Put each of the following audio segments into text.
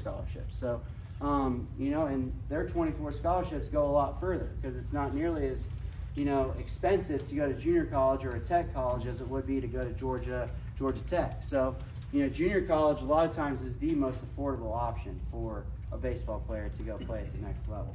scholarships. So, you know, and their 24 scholarships go a lot further because it's not nearly as, you know, expensive to go to junior college or a tech college as it would be to go to Georgia Tech. So, you know, junior college a lot of times is the most affordable option for a baseball player to go play at the next level.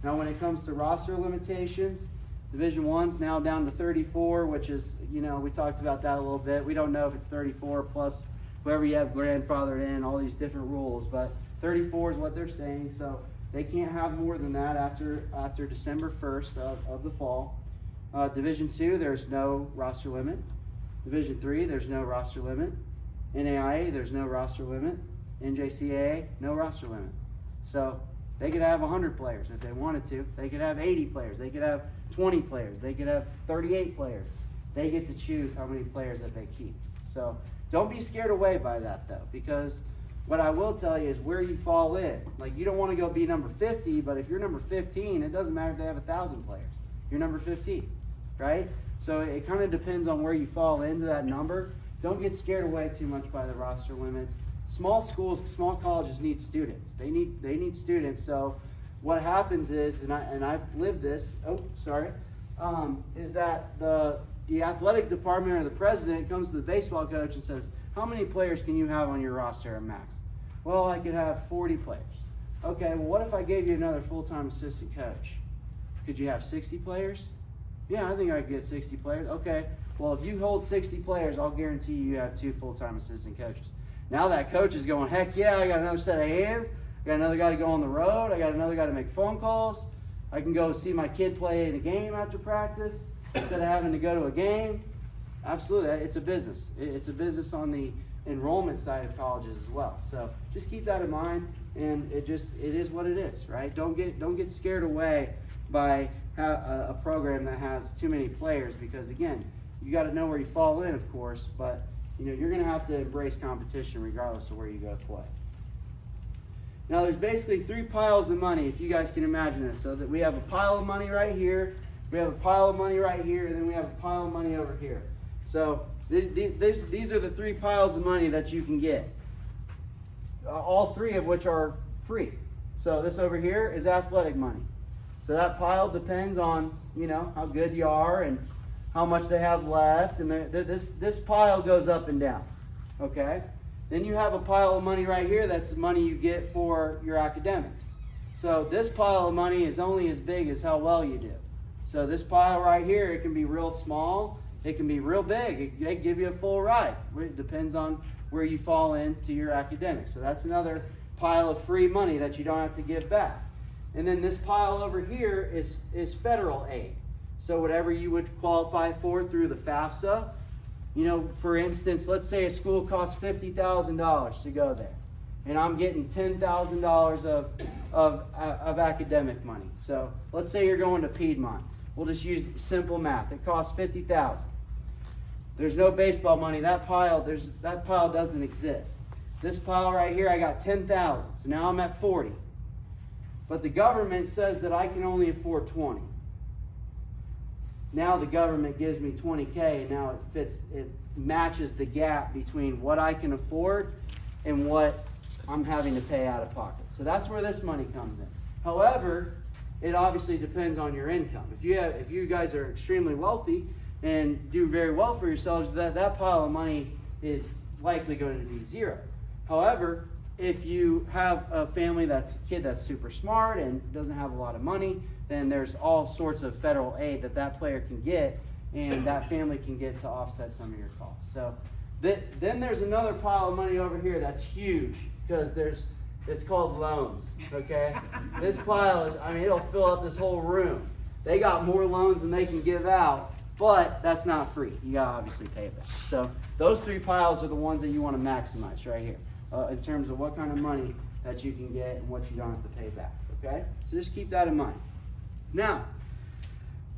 Now, when it comes to roster limitations, Division I's now down to 34, which is, you know, we talked about that a little bit. We don't know if it's 34 plus whoever you have grandfathered in, all these different rules, but 34 is what they're saying. So they can't have more than that after December 1st of the fall. Division II, there's no roster limit. Division III, there's no roster limit. NAIA, there's no roster limit. NJCAA, no roster limit. So they could have 100 players if they wanted to. They could have 80 players. They could have 20 players. They could have 38 players. They get to choose how many players that they keep. So don't be scared away by that, though, because what I will tell you is where you fall in. Like, you don't want to go be number 50, but if you're number 15, it doesn't matter if they have 1,000 players. You're number 15, right? So it kind of depends on where you fall into that number. Don't get scared away too much by the roster limits. Small schools, small colleges need students. They need students. So what happens is, and I've lived this. Is that the athletic department or the president comes to the baseball coach and says, "How many players can you have on your roster at max?" "Well, I could have 40 players." "Okay, well, what if I gave you another full-time assistant coach? Could you have 60 players?" "Yeah, I think I could get 60 players." "Okay, well, if you hold 60 players, I'll guarantee you have 2 full-time assistant coaches." Now that coach is going, "Heck yeah, I got another set of hands. I got another guy to go on the road. I got another guy to make phone calls. I can go see my kid play in a game after practice instead of having to go to a game." Absolutely, it's a business. It's a business on the enrollment side of colleges as well. So just keep that in mind, and it is what it is, right? Don't get scared away by a program that has too many players, because again, you got to know where you fall in, of course, but you know, you're going to have to embrace competition regardless of where you go to play. Now, there's basically 3 piles of money, if you guys can imagine this. So that we have a pile of money right here, we have a pile of money right here, and then we have a pile of money over here. So these are the 3 piles of money that you can get, all 3 of which are free. So this over here is athletic money. So that pile depends on, you know, how good you are and how much they have left, and this pile goes up and down, okay? Then you have a pile of money right here. That's the money you get for your academics. So this pile of money is only as big as how well you do. So this pile right here, it can be real small, it can be real big. They give you a full ride. It depends on where you fall into your academics. So that's another pile of free money that you don't have to give back. And then this pile over here is federal aid. So whatever you would qualify for through the FAFSA, you know, for instance, let's say a school costs $50,000 to go there, and I'm getting $10,000 of academic money. So let's say you're going to Piedmont. We'll just use simple math. It costs $50,000. There's no baseball money. That pile doesn't exist. This pile right here, I got $10,000. So now I'm at 40. But the government says that I can only afford 20. Now the government gives me 20K, and now it matches the gap between what I can afford and what I'm having to pay out of pocket. So that's where this money comes in. However, it obviously depends on your income. If you guys are extremely wealthy and do very well for yourselves, that pile of money is likely going to be 0. However, if you have a kid that's super smart and doesn't have a lot of money, then there's all sorts of federal aid that player can get, and that family can get to offset some of your costs. So then there's another pile of money over here that's huge, because it's called loans, okay? This pile is, it'll fill up this whole room. They got more loans than they can give out, but that's not free. You gotta obviously pay it back. So those 3 piles are the ones that you wanna maximize right here, in terms of what kind of money that you can get and what you don't have to pay back, okay? So just keep that in mind. Now,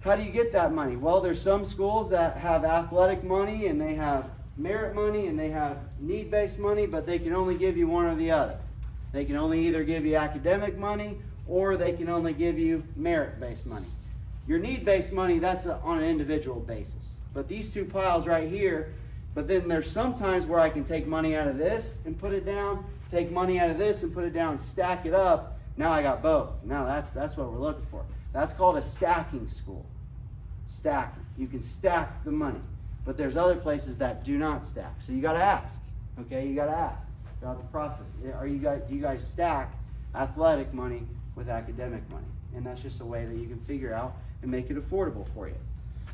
how do you get that money? Well, there's some schools that have athletic money, and they have merit money, and they have need-based money, but they can only give you one or the other. They can only either give you academic money, or they can only give you merit-based money. Your need-based money, that's on an individual basis. But these 2 piles right here, but then there's sometimes where I can take money out of this and put it down, take money out of this and put it down, stack it up. Now I got both. Now that's what we're looking for. That's called a stacking school. Stacking. You can stack the money, but there's other places that do not stack. So you got to ask. Okay, you got to ask throughout the process. Do you guys stack athletic money with academic money? And that's just a way that you can figure out and make it affordable for you.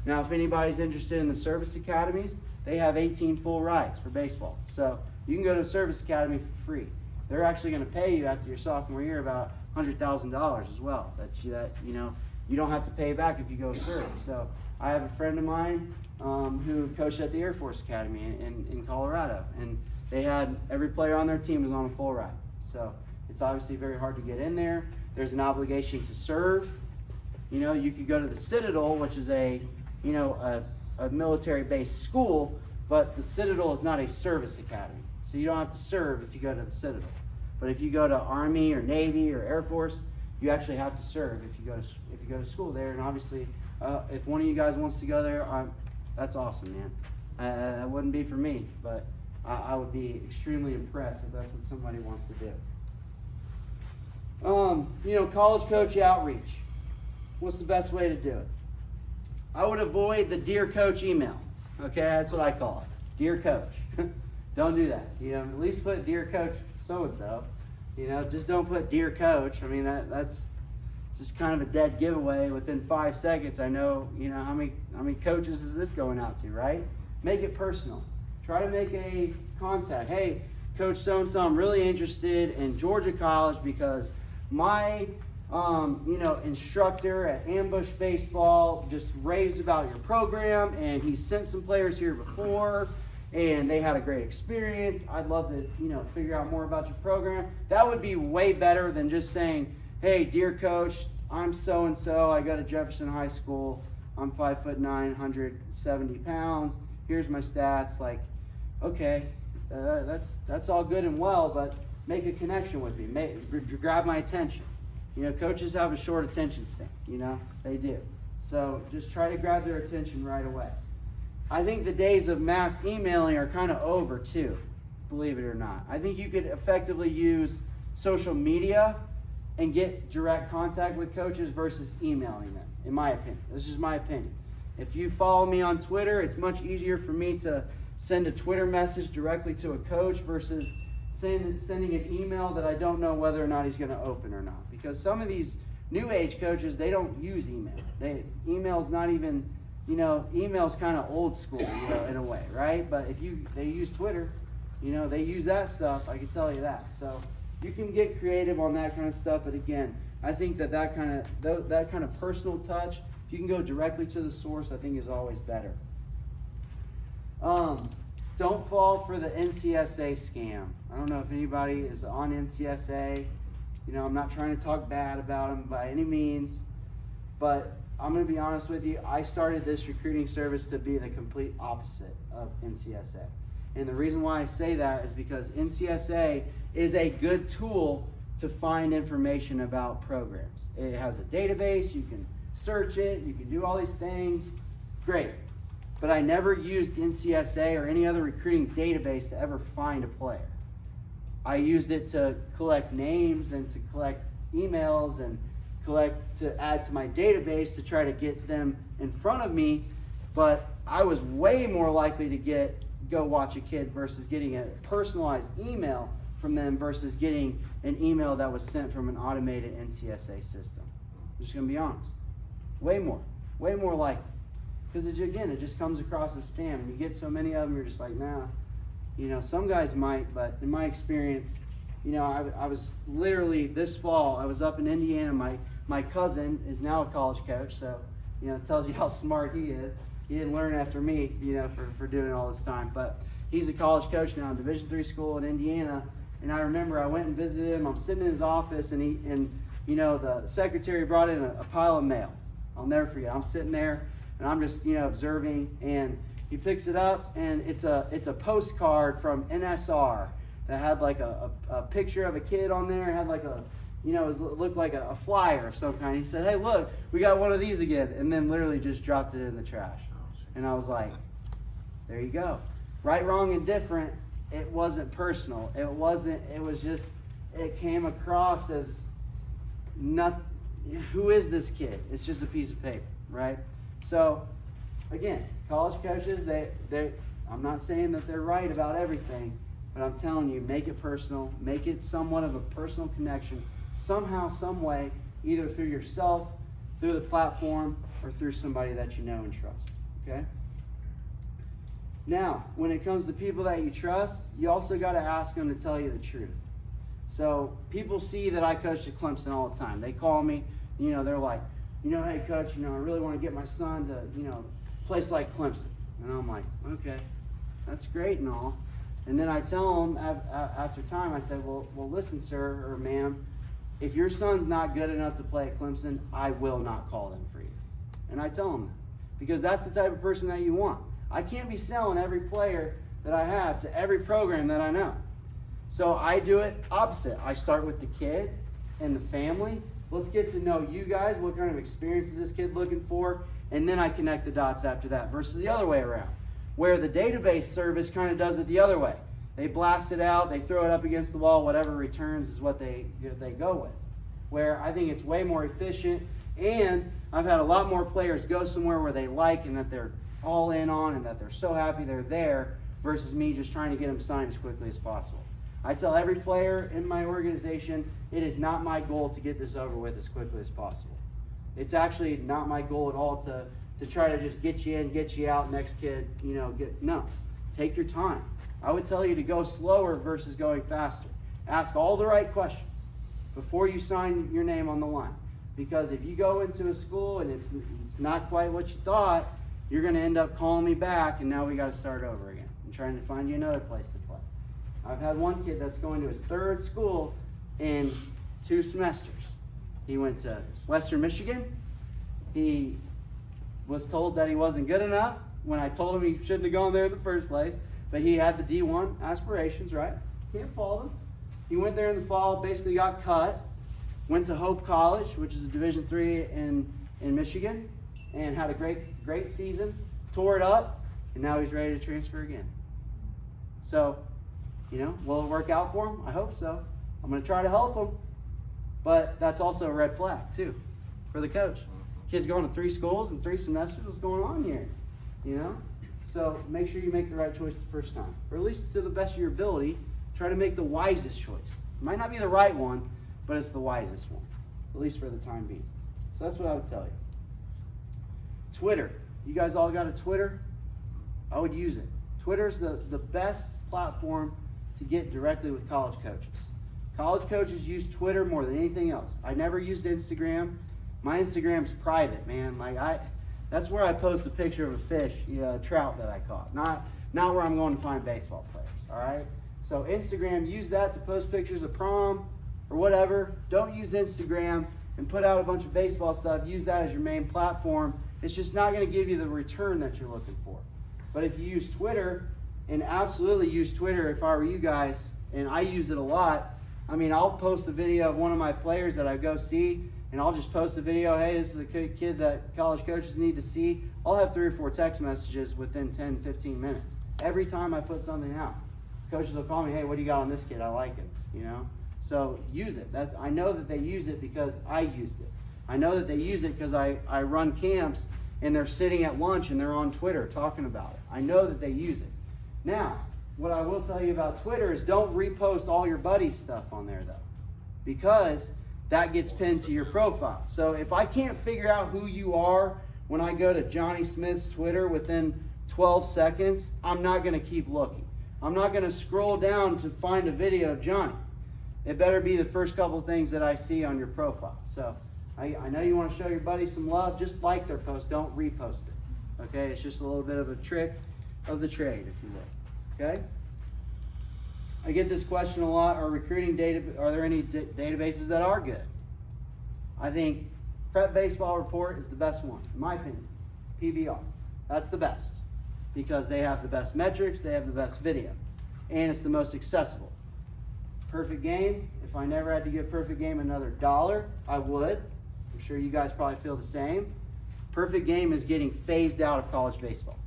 Now, if anybody's interested in the service academies, they have 18 full rides for baseball. So you can go to a service academy for free. They're actually going to pay you after your sophomore year about $100,000 as well. That you don't have to pay back if you go serve. So I have a friend of mine who coached at the Air Force Academy in Colorado, and they had every player on their team was on a full ride. So it's obviously very hard to get in there. There's an obligation to serve. You could go to the Citadel, which is a military-based school, but the Citadel is not a service academy. So you don't have to serve if you go to the Citadel. But if you go to Army or Navy or Air Force, you actually have to serve if you go to school there. And obviously, if one of you guys wants to go there, that's awesome, man. That wouldn't be for me, but I would be extremely impressed if that's what somebody wants to do. College coach outreach. What's the best way to do it? I would avoid the Dear Coach email. Okay, that's what I call it. Dear Coach. Don't do that. At least put Dear Coach so-and-so. Just don't put Dear Coach. I mean, that's just kind of a dead giveaway. Within 5 seconds, I know, how many coaches is this going out to, right? Make it personal. Try to make a contact. Hey, Coach so-and-so, I'm really interested in Georgia College because my instructor at Ambush Baseball just raved about your program, and he sent some players here before, and they had a great experience. I'd love to, figure out more about your program. That would be way better than just saying, hey, dear coach, I'm so-and-so. I go to Jefferson High School. I'm 5'9", 170 pounds. Here's my stats. Like, okay, that's all good and well, but make a connection with me. Grab my attention. Coaches have a short attention span. They do. So just try to grab their attention right away. I think the days of mass emailing are kind of over too, believe it or not. I think you could effectively use social media and get direct contact with coaches versus emailing them, in my opinion. This is my opinion. If you follow me on Twitter, it's much easier for me to send a Twitter message directly to a coach versus sending an email that I don't know whether or not he's going to open or not. Because some of these new age coaches, they don't use email. Email's not even, email's kind of old school, in a way, right? But if they use Twitter, they use that stuff, I can tell you that. So you can get creative on that kind of stuff, but again, I think that kind of personal touch, if you can go directly to the source, I think is always better. Don't fall for the NCSA scam. I don't know if anybody is on NCSA. I'm not trying to talk bad about them by any means, but I'm going to be honest with you. I started this recruiting service to be the complete opposite of NCSA. And the reason why I say that is because NCSA is a good tool to find information about programs. It has a database. You can search it. You can do all these things. Great. But I never used NCSA or any other recruiting database to ever find a player. I used it to collect names and to collect emails and to add to my database to try to get them in front of me. But I was way more likely to go watch a kid versus getting a personalized email from them versus getting an email that was sent from an automated NCSA system. I'm just going to be honest. Way more likely. Because it just comes across as spam, and you get so many of them, you're just like, nah. Some guys might, but in my experience, I was literally this fall, I was up in Indiana. My cousin is now a college coach, so it tells you how smart he is. He didn't learn after me, for doing all this time, but he's a college coach now in Division III school in Indiana. And I remember I went and visited him. I'm sitting in his office, and the secretary brought in a pile of mail. I'll never forget. I'm sitting there. And I'm just, observing, and he picks it up, and it's a postcard from NSR that had like a picture of a kid on there. It had like it looked like a flyer of some kind. He said, hey, look, we got one of these again, and then literally just dropped it in the trash. And I was like, there you go. Right, wrong, and different. it wasn't personal. It was just, it came across as not, who is this kid? It's just a piece of paper, right? So again, college coaches, I'm not saying that they're right about everything, but I'm telling you, make it personal, make it somewhat of a personal connection, somehow, some way, either through yourself, through the platform, or through somebody that you know and trust, okay? Now, when it comes to people that you trust, you also got to ask them to tell you the truth. So people see that I coach at Clemson all the time. They call me, they're like, hey coach, I really want to get my son to, place like Clemson. And I'm like, okay, that's great and all. And then I tell them after time, I said, well, listen, sir or ma'am, if your son's not good enough to play at Clemson, I will not call them for you. And I tell them that, because that's the type of person that you want. I can't be selling every player that I have to every program that I know. So I do it opposite. I start with the kid and the family. Let's get to know you guys. What kind of experience is this kid looking for? And then I connect the dots after that, versus the other way around, where the database service kind of does it the other way. They blast it out, they throw it up against the wall, whatever returns is what they go with. Where I think it's way more efficient, and I've had a lot more players go somewhere where they like and that they're all in on and that they're so happy they're there, versus me just trying to get them signed as quickly as possible. I tell every player in my organization, it is not my goal to get this over with as quickly as possible. It's actually not my goal at all to try to just get you in, get you out, next kid, no. Take your time. I would tell you to go slower versus going faster. Ask all the right questions before you sign your name on the line. Because if you go into a school and it's not quite what you thought, you're going to end up calling me back, and now we got to start over again and trying to find you another place to play. I've had one kid that's going to his third school in 2 semesters. He went to Western Michigan. He was told that he wasn't good enough when I told him he shouldn't have gone there in the first place, but he had the D1 aspirations, right? Can't fault him. He went there in the fall, basically got cut, went to Hope College, which is a Division III in Michigan, and had a great season, tore it up, and now he's ready to transfer again. So, will it work out for him? I hope so. I'm going to try to help him. But that's also a red flag, too, for the coach. Kid's going to 3 schools in 3 semesters. What's going on here? So make sure you make the right choice the first time. Or at least to the best of your ability, try to make the wisest choice. It might not be the right one, but it's the wisest one, at least for the time being. So that's what I would tell you. Twitter. You guys all got a Twitter? I would use it. Twitter's the best platform to get directly with college coaches. College coaches use Twitter more than anything else. I never used Instagram. My Instagram's private, man. That's where I post a picture of a fish, a trout that I caught. Not where I'm going to find baseball players, all right? So Instagram, use that to post pictures of prom or whatever. Don't use Instagram and put out a bunch of baseball stuff. Use that as your main platform. It's just not going to give you the return that you're looking for. But if you use Twitter, and absolutely use Twitter if I were you guys, and I use it a lot, I'll post a video of one of my players that I go see, and I'll just post a video, hey, this is a kid that college coaches need to see. I'll have 3 or 4 text messages within 10, 15 minutes. Every time I put something out. Coaches will call me, hey, what do you got on this kid? I like him, So use it. I know that they use it because I used it. I know that they use it because I run camps, and they're sitting at lunch, and they're on Twitter talking about it. I know that they use it. Now, what I will tell you about Twitter is don't repost all your buddies' stuff on there, though, because that gets pinned to your profile. So if I can't figure out who you are when I go to Johnny Smith's Twitter within 12 seconds, I'm not going to keep looking. I'm not going to scroll down to find a video of Johnny. It better be the first couple of things that I see on your profile. So I know you want to show your buddies some love. Just like their post. Don't repost it. Okay? It's just a little bit of a trick of the trade, if you will. Okay? I get this question a lot. Are there any databases that are good? I think Prep Baseball Report is the best one, in my opinion. PBR. That's the best because they have the best metrics, they have the best video, and it's the most accessible. Perfect Game, if I never had to give Perfect Game another $1, I would. I'm sure you guys probably feel the same. Perfect Game is getting phased out of college baseball.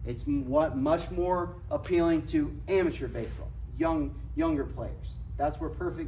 It's much more appealing to amateur baseball, younger players. That's where perfect